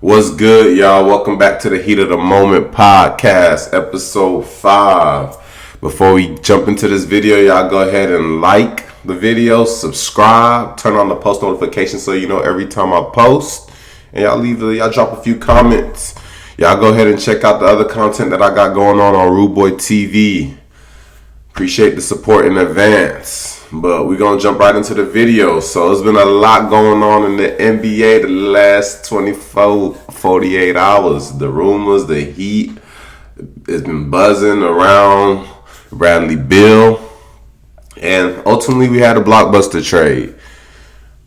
What's good, y'all? Welcome back to the Heat of the Moment podcast, episode 5. Before we jump into this video, y'all go ahead and like the video, subscribe, turn on the post notifications so you know every time I post. And y'all drop a few comments. Y'all go ahead and check out the other content that I got going on Rude Boy TV. Appreciate the support in advance. But we're going to jump right into the video. So there's been a lot going on in the NBA the last 24, 48 hours. The rumors, the heat, it's been buzzing around Bradley Beal. And ultimately we had a blockbuster trade.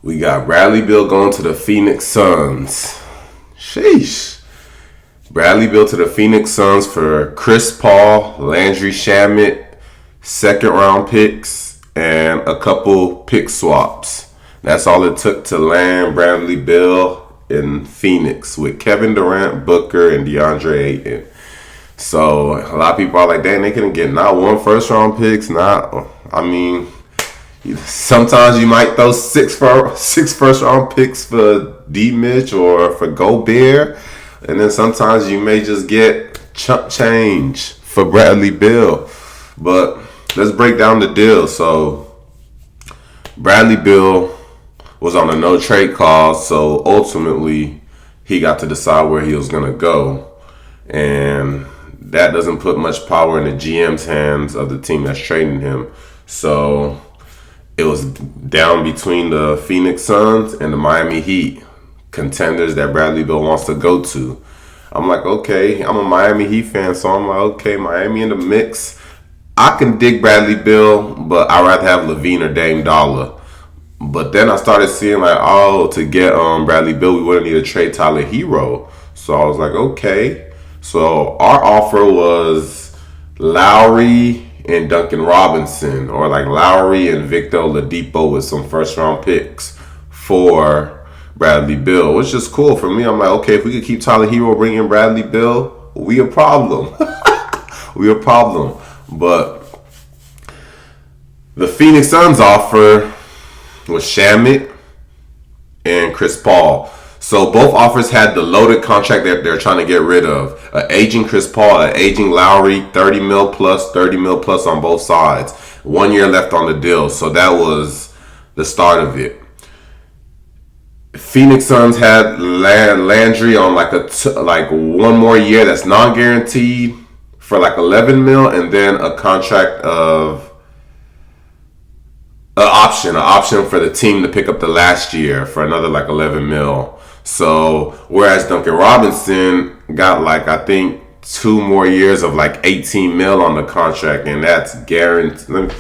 We got Bradley Beal going to the Phoenix Suns. Sheesh. Bradley Beal to the Phoenix Suns for Chris Paul, Landry Shamet, second round picks, and a couple pick swaps. That's all it took to land Bradley Beal in Phoenix with Kevin Durant, Booker, and DeAndre Ayton. So a lot of people are like, dang, they couldn't get not one first round picks, sometimes you might throw six first round picks for D Mitch or for Gobert, and then sometimes you may just get chump change for Bradley Beal. But let's break down the deal. So Bradley Beal was on a no trade clause, so ultimately he got to decide where he was going to go. And that doesn't put much power in the GM's hands of the team that's trading him. So it was down between the Phoenix Suns and the Miami Heat, contenders that Bradley Beal wants to go to. I'm like, okay, I'm a Miami Heat fan, so I'm like, okay, Miami in the mix. I can dig Bradley Beal, but I'd rather have Levine or Dame Dollar. But then I started seeing to get Bradley Beal, we wouldn't need to trade Tyler Hero. So I was like, okay. So our offer was Lowry and Duncan Robinson, or Lowry and Victor Oladipo with some first round picks for Bradley Beal, which is cool for me. I'm like, okay, if we could keep Tyler Hero, bring in Bradley Beal, we a problem. We a problem. But the Phoenix Suns offer was Shamet and Chris Paul. So both offers had the loaded contract that they're trying to get rid of. An aging Chris Paul, an aging Lowry, 30 mil plus on both sides. 1 year left on the deal. So that was the start of it. Phoenix Suns had Landry on one more year that's non-guaranteed for 11 mil, and then a contract of an option for the team to pick up the last year for another 11 mil. So whereas Duncan Robinson got I think 2 more years of 18 mil on the contract, and that's guaranteed.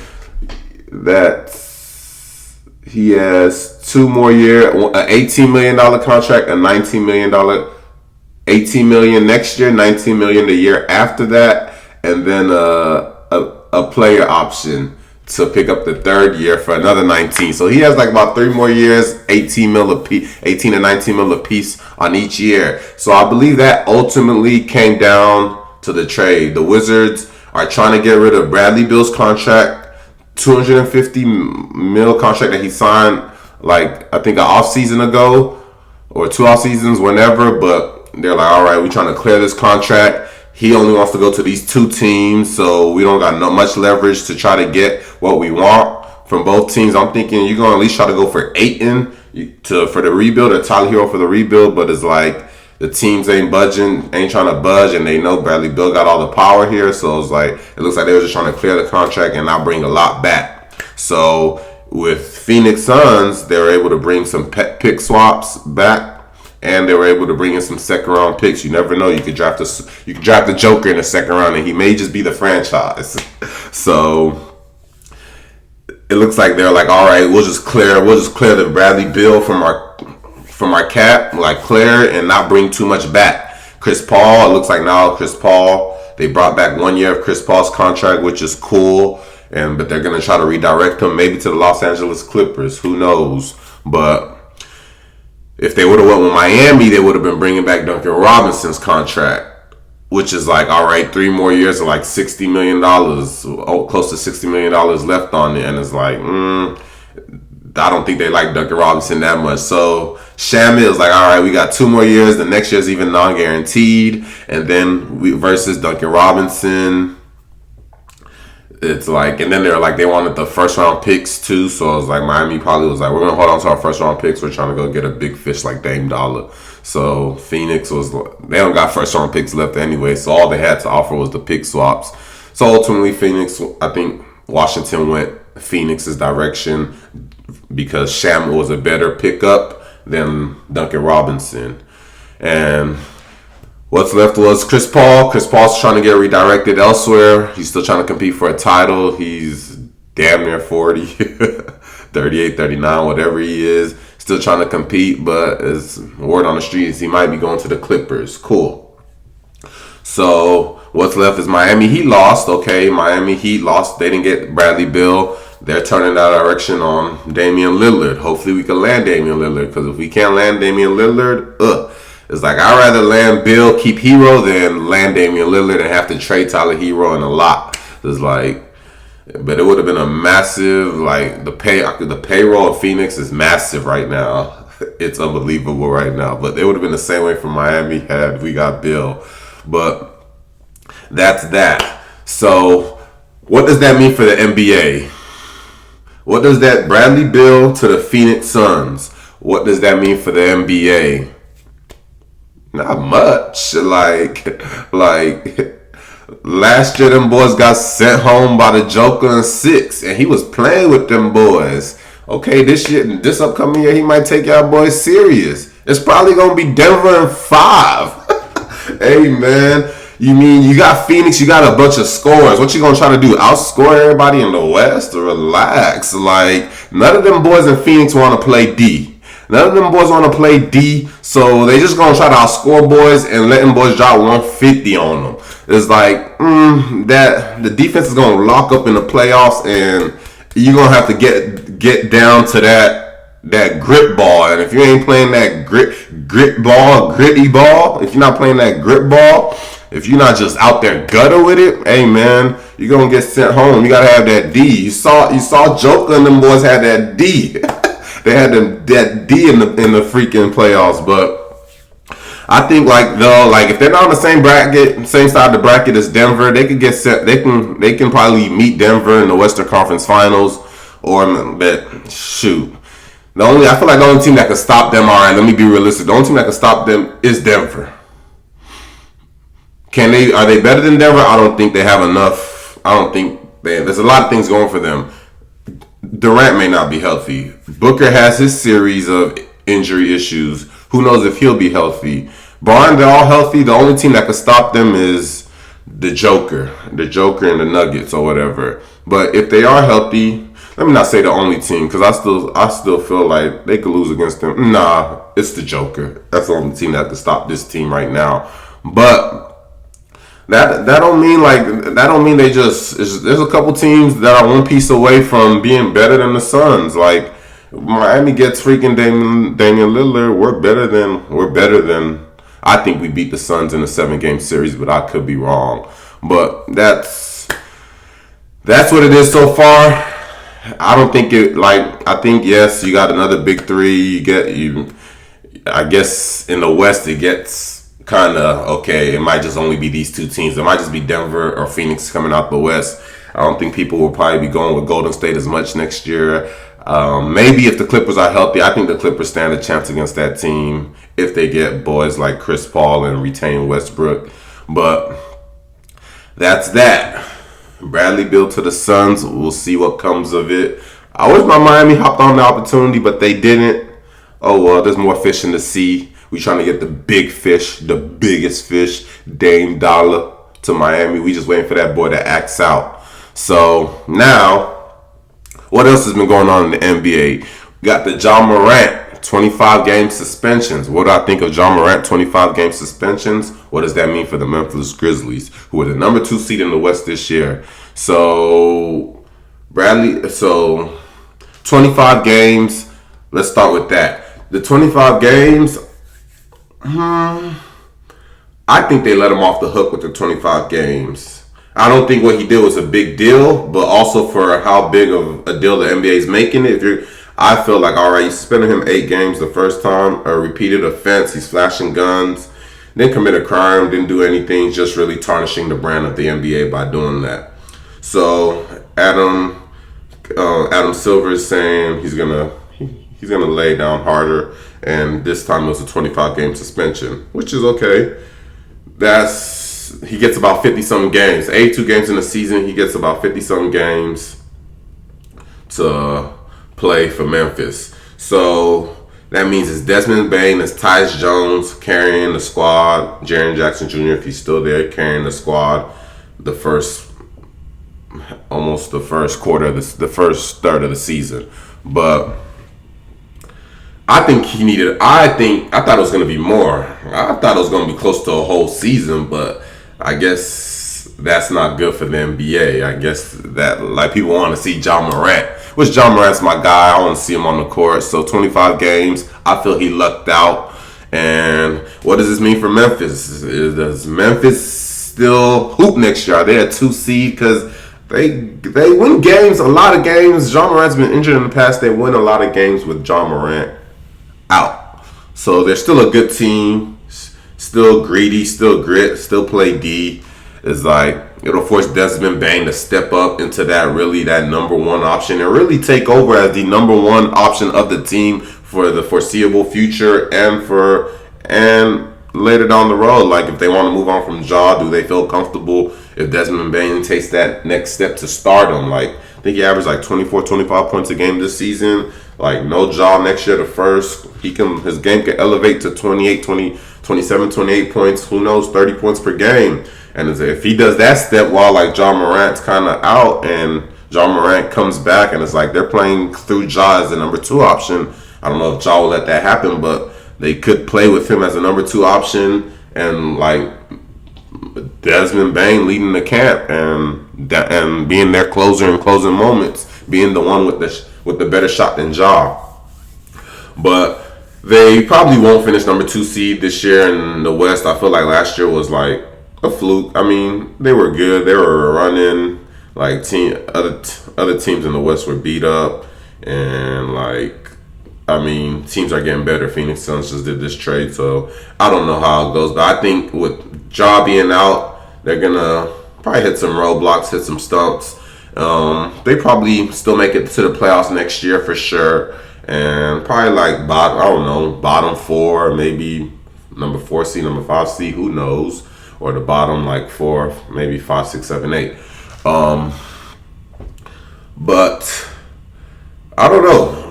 He has 2 more years, an $18 million contract, a $19 million. 18 million next year, 19 million the year after that, and then a player option to pick up the third year for another 19. So he has about 3 more years, 18 to 19 mil a piece on each year. So I believe that ultimately came down to the trade. The Wizards are trying to get rid of Bradley Beal's contract, 250 mil contract that he signed I think an off season ago or 2 off seasons, whenever, but they're like, all right, we're trying to clear this contract. He only wants to go to these 2 teams, so we don't got much leverage to try to get what we want from both teams. I'm thinking you're going to at least try to go for Ayton for the rebuild, or Tyler Hero for the rebuild, but it's the teams ain't budging, ain't trying to budge, and they know Bradley Beal got all the power here, so it's it looks like they were just trying to clear the contract and not bring a lot back. So with Phoenix Suns, they were able to bring some pick swaps back, and they were able to bring in some second round picks. You never know. You could draft the Joker in the second round, and he may just be the franchise. So it looks like they're all right, we'll just clear the Bradley Beal from our cap, clear and not bring too much back. Chris Paul, it looks like now Chris Paul, they brought back 1 year of Chris Paul's contract, which is cool. But they're gonna try to redirect him maybe to the Los Angeles Clippers. Who knows? But if they would have went with Miami, they would have been bringing back Duncan Robinson's contract, which is all right, 3 more years of $60 million, close to $60 million left on it. And it's I don't think they like Duncan Robinson that much. So Sham is like, all right, we got 2 more years. The next year's even non-guaranteed, and then we versus Duncan Robinson. It's like, and then they're like, they wanted the first round picks too. So I was like, Miami probably was like, we're gonna hold on to our first round picks. We're trying to go get a big fish like Dame Dollar. So Phoenix was, they don't got first round picks left anyway. So all they had to offer was the pick swaps. So ultimately, Phoenix, I think Washington went Phoenix's direction because Sham was a better pickup than Duncan Robinson. And what's left was Chris Paul. Chris Paul's trying to get redirected elsewhere. He's still trying to compete for a title. He's damn near 40, 38, 39, whatever he is. Still trying to compete, but as word on the street is he might be going to the Clippers. Cool. So what's left is Miami Heat lost. Okay, Miami Heat lost. They didn't get Bradley Beal. They're turning that direction on Damian Lillard. Hopefully we can land Damian Lillard, because if we can't land Damian Lillard, it's like I'd rather land Bill, keep Hero, than land Damian Lillard and have to trade Tyler Hero in a lot. It's like, but it would have been a massive, like the payroll of Phoenix is massive right now. It's unbelievable right now. But it would have been the same way for Miami had we got Bill. But that's that. So what does that mean for the NBA? What does that Bradley Beal to the Phoenix Suns? What does that mean for the NBA? Not much. Like last year, them boys got sent home by the Joker in 6, and he was playing with them boys. Okay, this upcoming year, he might take y'all boys serious. It's probably gonna be Denver in 5. Hey man, you mean you got Phoenix? You got a bunch of scorers. What you gonna try to do? Outscore everybody in the West? Relax. Like none of them boys in Phoenix want to play D. None of them boys want to play D, so they just gonna try to outscore boys and let them boys drop 150 on them. It's like that the defense is gonna lock up in the playoffs, and you're gonna have to get down to that grip ball. And if you ain't playing that gritty ball, if you're not playing that grip ball, if you're not just out there gutter with it, hey man, you're gonna get sent home. You gotta have that D. You saw Joker and them boys had that D. They had that D in the freaking playoffs, but I think like if they're not on the same bracket, same side of the bracket as Denver, they could get set. They can probably meet Denver in the Western Conference Finals, but shoot, I feel like the only team that could stop them. All right, let me be realistic. The only team that could stop them is Denver. Are they better than Denver? I don't think they have enough. I don't think there's a lot of things going for them. Durant may not be healthy. Booker has his series of injury issues. Who knows if he'll be healthy? Barn, they're all healthy. The only team that could stop them is the Joker and the Nuggets or whatever. But if they are healthy, let me not say the only team, because I still feel like they could lose against them. Nah, it's the Joker. That's the only team that could stop this team right now. But that don't mean they just. There's a couple teams that are one piece away from being better than the Suns. Like Miami gets freaking Damian Lillard. We're better than. I think we beat the Suns in a 7-game series, but I could be wrong. But that's what it is so far. I don't think it. I think yes, you got another big 3. I guess in the West it gets kind of okay. It might just only be these 2 teams. It might just be Denver or Phoenix coming out the West. I don't think people will probably be going with Golden State as much next year. Maybe if the Clippers are healthy, I think the Clippers stand a chance against that team if they get boys like Chris Paul and retain Westbrook. But that's that. Bradley Beal to the Suns. We'll see what comes of it. I wish my Miami hopped on the opportunity, but they didn't. Oh well, there's more fish in the sea. We trying to get the big fish, the biggest fish, Dame Dollar to Miami. We just waiting for that boy to axe out. So now, what else has been going on in the NBA? We got the John Morant 25-game suspensions. What do I think of John Morant 25-game suspensions? What does that mean for the Memphis Grizzlies, who are the number 2 seed in the West this year? So 25 games. Let's start with that. The 25 games. I think they let him off the hook with the 25 games. I don't think what he did was a big deal, but also for how big of a deal the NBA is making it. I feel like, all right, you suspended him 8 games the first time, a repeated offense, he's flashing guns, didn't commit a crime, didn't do anything, just really tarnishing the brand of the NBA by doing that. So Adam Silver is saying he's gonna lay down harder, and this time it was a 25-game suspension, which is okay. He gets about 50-something games. 82 games in the season, he gets about 50-something games to play for Memphis. So that means it's Desmond Bane, it's Tyus Jones carrying the squad, Jaren Jackson Jr., if he's still there, carrying the squad almost the first quarter, the first third of the season. But I think I thought it was going to be more. I thought it was going to be close to a whole season, but I guess that's not good for the NBA. I guess that, like, people want to see Ja Morant, which Ja Morant's my guy. I want to see him on the court. So 25 games, I feel he lucked out. And what does this mean for Memphis? Does Memphis still hoop next year? Are they a 2 seed? Because they win games, a lot of games. Ja Morant's been injured in the past. They win a lot of games with Ja Morant out. So they're still a good team, still greedy, still grit, still play D. It's like it'll force Desmond Bane to step up into that number one option and really take over as the number one option of the team for the foreseeable future and later down the road. Like, if they want to move on from Ja, do they feel comfortable if Desmond Bane takes that next step to stardom? Like, I think he averaged like 24, 25 points a game this season. Like, no Ja next year, his game can elevate to 27, 28 points, who knows, 30 points per game. And if he does that step while, like, Ja Morant's kind of out and Ja Morant comes back and it's like they're playing through Ja as the number 2 option, I don't know if Ja will let that happen, but they could play with him as a number 2 option and, like, Desmond Bane leading the camp and being their closer in closing moments, being the one with the better shot than Ja. But they probably won't finish number 2 seed this year in the West. I feel like last year was like a fluke. I mean, they were good. They were running. Like, other teams in the West were beat up, and, like, I mean, teams are getting better. Phoenix Suns just did this trade, so I don't know how it goes. But I think with Ja being out, they're gonna probably hit some roadblocks, hit some stumps. They probably still make it to the playoffs next year for sure, and probably like bottom 4, maybe number 4 seed, number 5 seed, who knows, or the bottom like 4, maybe 5, 6, 7, 8. But I don't know.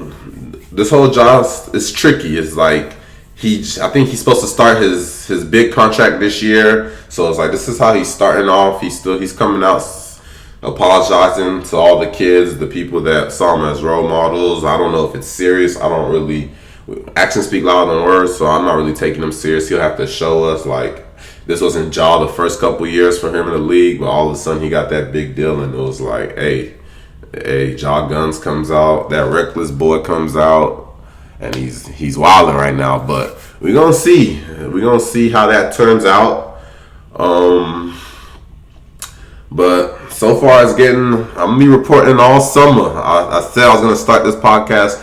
This whole job is tricky. It's like I think he's supposed to start his big contract this year. So it's like, this is how he's starting off. He's coming out apologizing to all the kids, the people that saw him as role models. I don't know if it's serious. Actions speak louder than words, so I'm not really taking him serious. He'll have to show us, like, this wasn't Ja the first couple years for him in the league, but all of a sudden he got that big deal, and it was like, hey, Ja Guns comes out, that reckless boy comes out, and he's wilding right now. But we're gonna see how that turns out. But so far I'm gonna be reporting all summer. I said I was gonna start this podcast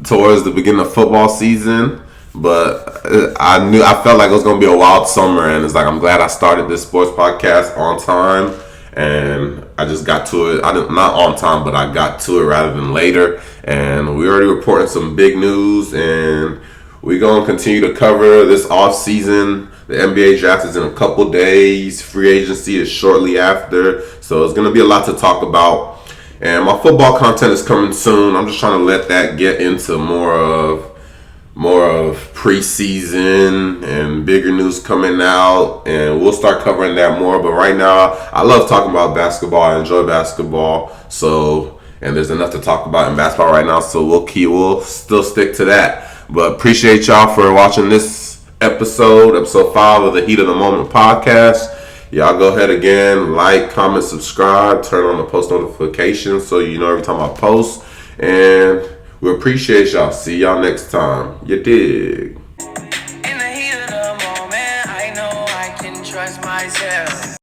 towards the beginning of football season, but I felt like it was gonna be a wild summer, and it's like, I'm glad I started this sports podcast on time. And I just got to it. Not on time, but I got to it rather than later. And we already reporting some big news, and we're gonna continue to cover this off season. The NBA draft is in a couple days. Free agency is shortly after, so it's gonna be a lot to talk about. And my football content is coming soon. I'm just trying to let that get into more of preseason and bigger news coming out, and we'll start covering that more. But right now, I love talking about basketball. I enjoy basketball, and there's enough to talk about in basketball right now, so we'll still stick to that. But appreciate y'all for watching this episode 5 of the Heat of the Moment podcast. Y'all go ahead again, like, comment, subscribe, turn on the post notifications so you know every time I post. And we appreciate y'all. See y'all next time. You dig?